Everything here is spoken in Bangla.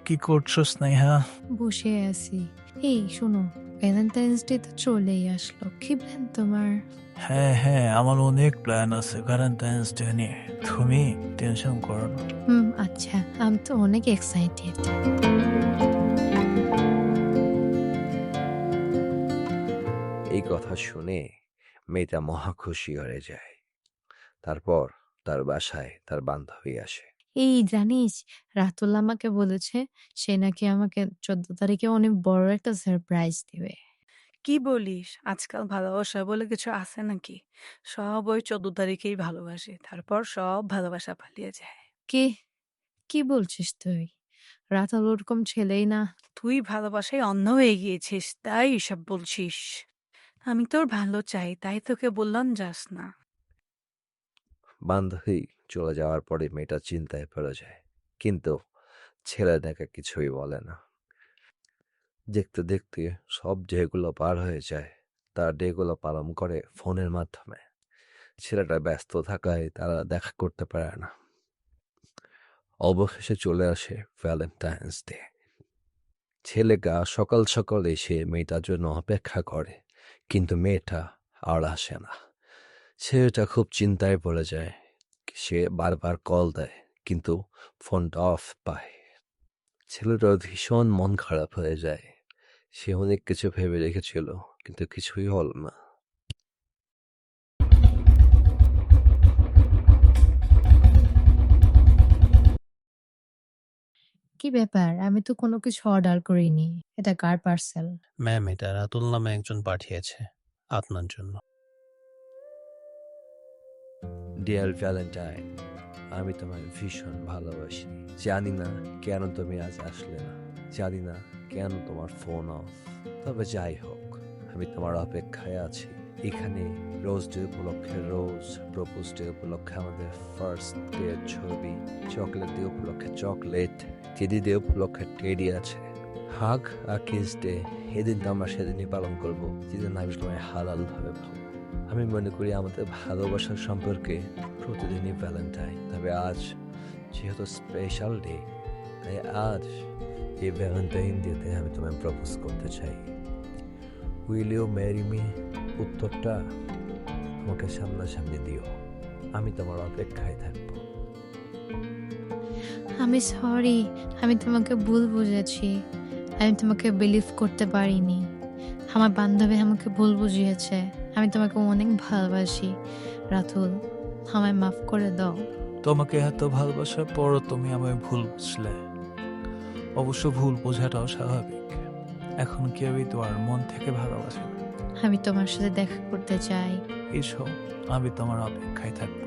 কি করছো স্নেহা? বসে আছি। এই শোনো, ভ্যালেন্টাইন্স ডে তো চলেই আসলো। কি প্ল্যান তোমার? হ্যাঁ, আমার অনেক প্ল্যান আছে ভ্যালেন্টাইন্স ডে নিয়ে। তুমি টেনশন করো না। আচ্ছা, আমি তো অনেক এক্সাইটেড। এই কথা শুনে মেয়েটা মহা খুশি হয়ে যায়। তারপর তার বাসায় তার বান্ধবী আসে। এই জানিস, রাতুল আমাকে বলেছে সে নাকি আমাকে 14 তারিখে অনেক বড় একটা সারপ্রাইজ দিবে। কি বলিস? আজকাল ভালোবাসা বলে কিছু আছে নাকি? সব ওই 14 তারিখেই ভালোবাসে। তারপর সব ভালোবাসা পালিয়ে যায়। কে? কি বলছিস তুই? রাতুল ওরকম ছেলেই না। তুই ভালোবাসায় অন্ধ হয়ে গিয়েছিস, তাই এসব বলছিস। আমি তোর ভালো চাই, তাই তোকে বললাম যাস না। বান্ধবী চলে যাওয়ার পরে মেয়েটা চিন্তায় পড়ে যায়, কিন্তু ছেলেটাকে কিছুই বলে না। দেখতে দেখতে সব ডেগুলো পার হয়ে যায়। তার ডেগুলো পালন করে ফোনের মাধ্যমে। ছেলেটা ব্যস্ত থাকায় তারা দেখা করতে পারে না। অবশেষে চলে আসে ভ্যালেন্টাইন্স ডে। ছেলেটা সকাল সকাল এসে মেয়েটার জন্য অপেক্ষা করে, কিন্তু মেয়েটা আর আসে না। ছেলেটা খুব চিন্তায় পড়ে যায়। সে বারবার কল দেয়, কিন্তু ফোনটা অফ পায়। ছেলেটার ভীষণ মন খারাপ হয়ে যায়। সে অনেক কিছু ভেবে রেখেছিল, কিন্তু কিছুই হল না। কি ব্যাপার? আমি তো কোনো কিছু অর্ডার করিনি। এটা কার পার্সেল? ম্যাম, এটা রাতুল নামে একজন পাঠিয়েছে আপনার জন্য। ডিয়ার ভ্যালেন্টাইন, আমি তোমায় ভীষণ ভালোবাসি। জানি না কেন তুমি আজ আসলে না, জানি না কেন তোমার ফোন অফ। তবে যাই হোক, আমি তোমার অপেক্ষায় আছি। এখানে রোজ ডে উপলক্ষে রোজ, প্রপোজ ডে উপলক্ষে আমাদের ফার্স্ট ডে ছবি, চকলেট ডে উপলক্ষে চকলেট, টেডি ডে উপলক্ষে টেডি আছে। হাগ আর কিস ডে, এদিন তো আমরা সেদিনই পালন করবো, যেদিন আমি তোমায় হালাল ভাবে পাবো। আমি মনে করি আমাদের ভালোবাসার সম্পর্কে প্রতিদিনই ভ্যালেন্টাইন। তবে আজ যেহেতু স্পেশাল ডে, তাই আজ এই ভ্যালেন্টাইন ডেতে আমি তোমায় প্রপোজ করতে চাই। Will you marry me? উত্তরটা আমাকে সামনাসামনি দিও। আমি তোমার অপেক্ষায় থাকবো। আমি সরি, আমি তোমাকে ভুল বুঝেছি। আমি তোমাকে বিলিভ করতে পারিনি। আমার বান্ধবী আমাকে ভুল বুঝিয়েছে। আমি তোমাকে অনেক ভালোবাসি। রাতুল, আমায় মাফ করে দাও। তোমাকে এত ভালোবাসার পরও তুমি আমায় ভুল বুঝলে। অবশ্য ভুল বোঝাটাও স্বাভাবিক। এখন কেউই তো আর মন থেকে ভালোবাসে না। আমি তোমার সাথে দেখা করতে চাই। এসো, আমি তোমার অপেক্ষায় থাকবো।